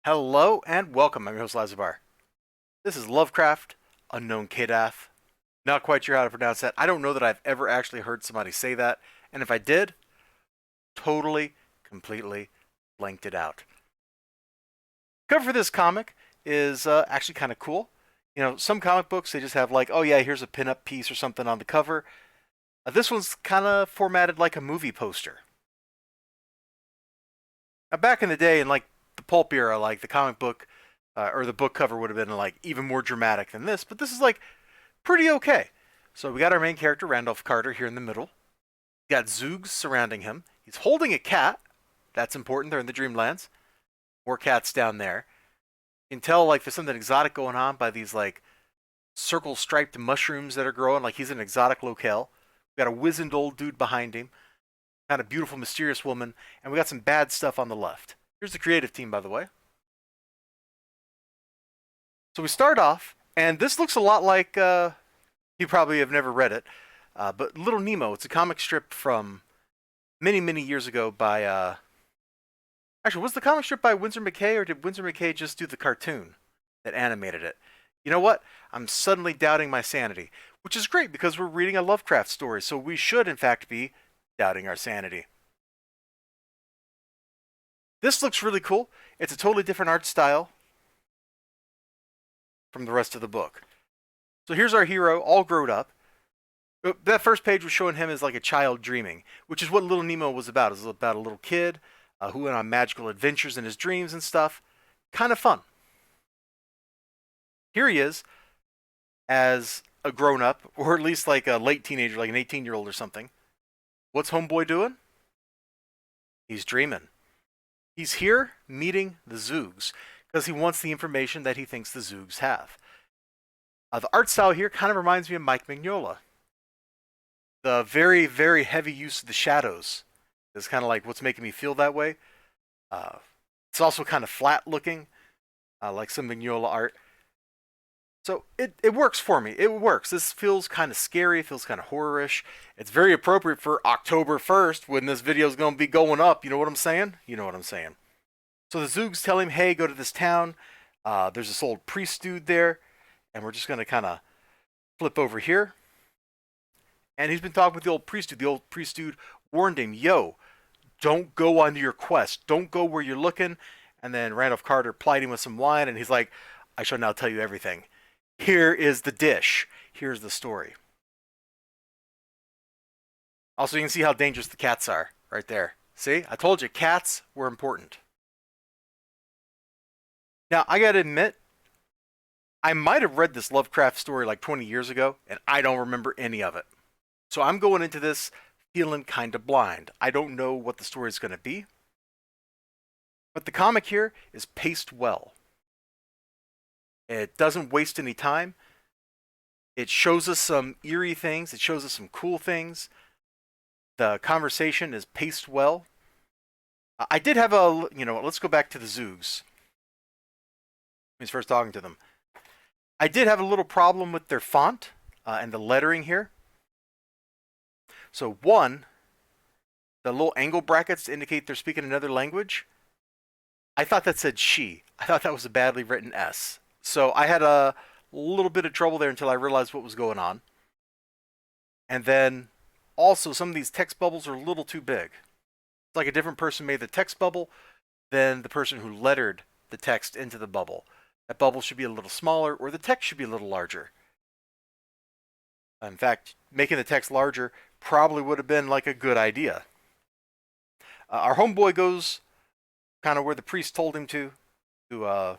Hello and welcome. I'm your host Elizibar. This is Lovecraft, Unknown Kadath. Not quite sure how to pronounce that. I don't know that I've ever actually heard somebody say that, and if I did, totally, completely blanked it out. Cover for this comic is actually kind of cool. You know, some comic books they just have like, oh yeah, here's a pinup piece or something on the cover. This one's kind of formatted like a movie poster. Now, back in the day, in like the pulp era, like the comic book or the book cover would have been like even more dramatic than this, but this is like pretty okay. So we got our main character, Randolph Carter, here in the middle. We got Zoogs surrounding him. He's holding a cat. That's important. They're in the Dreamlands. More cats down there. You can tell like there's something exotic going on by these like circle striped mushrooms that are growing. Like he's in an exotic locale. We got a wizened old dude behind him. Kind of beautiful, mysterious woman. And we got some bad stuff on the left. Here's the creative team, by the way. So we start off, and this looks a lot like you probably have never read it, but Little Nemo. It's a comic strip from many, many years ago by. Actually, was the comic strip by Winsor McCay, or did Winsor McCay just do the cartoon that animated it? You know what? I'm suddenly doubting my sanity, which is great because we're reading a Lovecraft story, so we should, in fact, be doubting our sanity. This looks really cool. It's a totally different art style from the rest of the book. So here's our hero, all grown up. That first page was showing him as like a child dreaming, which is what Little Nemo was about. It was about a little kid who went on magical adventures in his dreams and stuff. Kind of fun. Here he is as a grown up, or at least like a late teenager, like an 18-year-old or something. What's Homeboy doing? He's dreaming. He's here meeting the Zoogs because he wants the information that he thinks the Zoogs have. The art style here kind of reminds me of Mike Mignola. The very, very heavy use of the shadows is kind of like what's making me feel that way. Uh, it's also kind of flat looking, like some Mignola art. So it works for me. It works. This feels kind of scary. It feels kind of horror-ish. It's very appropriate for October 1st when this video is going to be going up. You know what I'm saying? You know what I'm saying. So the Zoogs tell him, hey, go to this town. There's this old priest dude there. And we're just going to kind of flip over here. And he's been talking with the old priest dude. The old priest dude warned him, yo, don't go on your quest. Don't go where you're looking. And then Randolph Carter plied him with some wine. And he's like, I shall now tell you everything. Here is the dish. Here's the story. Also, you can see how dangerous the cats are right there. See? I told you, cats were important. Now, I gotta admit, I might have read this Lovecraft story like 20 years ago, and I don't remember any of it. So I'm going into this feeling kind of blind. I don't know what the story is going to be. But the comic here is paced well. It doesn't waste any time. It shows us some eerie things. It shows us some cool things. The conversation is paced well. I did have let's go back to the Zoogs. He's first talking to them. I did have a little problem with their font and the lettering here. So one, the little angle brackets to indicate they're speaking another language, I thought that said she. I thought that was a badly written S. So I had a little bit of trouble there until I realized what was going on. And then also some of these text bubbles are a little too big. It's like a different person made the text bubble than the person who lettered the text into the bubble. That bubble should be a little smaller, or the text should be a little larger. In fact, making the text larger probably would have been like a good idea. Our homeboy goes kind of where the priest told him to a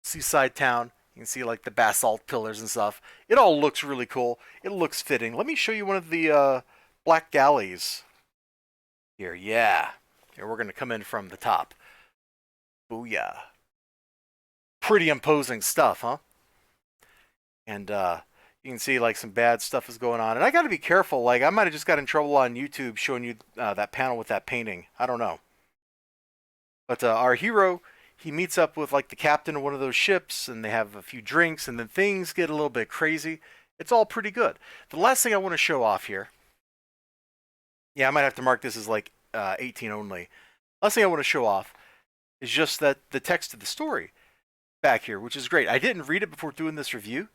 seaside town. You can see like the basalt pillars and stuff. It all looks really cool. It looks fitting. Let me show you one of the black galleys here. Yeah. Here, we're going to come in from the top. Booyah. Pretty imposing stuff, huh? And you can see like some bad stuff is going on. And I got to be careful. Like I might have just got in trouble on YouTube showing you that panel with that painting. I don't know. But our hero, he meets up with like the captain of one of those ships, and they have a few drinks, and then things get a little bit crazy. It's all pretty good. The last thing I want to show off here. Yeah, I might have to mark this as like 18 only. Last thing I want to show off It's just that the text of the story back here, which is great. I didn't read it before doing this review.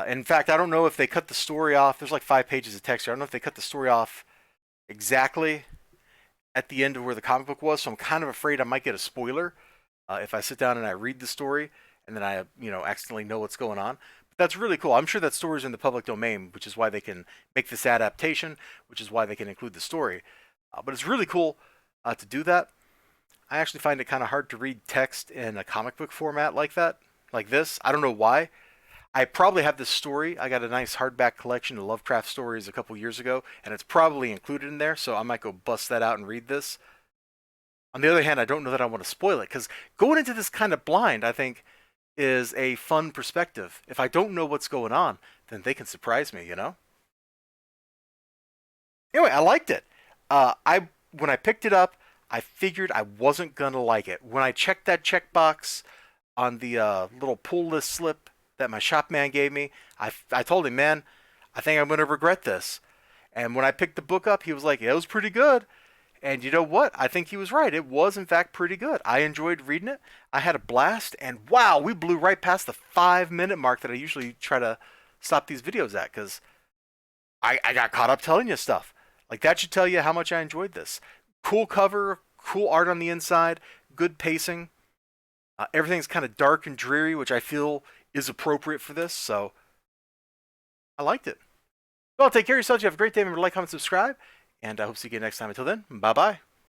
In fact, I don't know if they cut the story off. There's like 5 pages of text here. I don't know if they cut the story off exactly at the end of where the comic book was, so I'm kind of afraid I might get a spoiler if I sit down and I read the story and then I, accidentally know what's going on. But that's really cool. I'm sure that story's in the public domain, which is why they can make this adaptation, which is why they can include the story. But it's really cool to do that. I actually find it kind of hard to read text in a comic book format like that, like this. I don't know why. I probably have this story. I got a nice hardback collection of Lovecraft stories a couple years ago, and it's probably included in there, so I might go bust that out and read this. On the other hand, I don't know that I want to spoil it, because going into this kind of blind, I think, is a fun perspective. If I don't know what's going on, then they can surprise me, Anyway, I liked it. When I picked it up, I figured I wasn't gonna like it. When I checked that checkbox on the little pull list slip that my shop man gave me, I told him, man, I think I'm gonna regret this. And when I picked the book up, he was like, yeah, it was pretty good. And you know what? I think he was right. It was, in fact, pretty good. I enjoyed reading it. I had a blast. And wow, we blew right past the 5 minute mark that I usually try to stop these videos at, because I got caught up telling you stuff. Like, that should tell you how much I enjoyed this. Cool cover, cool art on the inside, good pacing. Everything's kind of dark and dreary, which I feel is appropriate for this. So I liked it. Well, take care of yourselves. You have a great day. Remember to like, comment, subscribe. And I hope to see you again next time. Until then, bye-bye.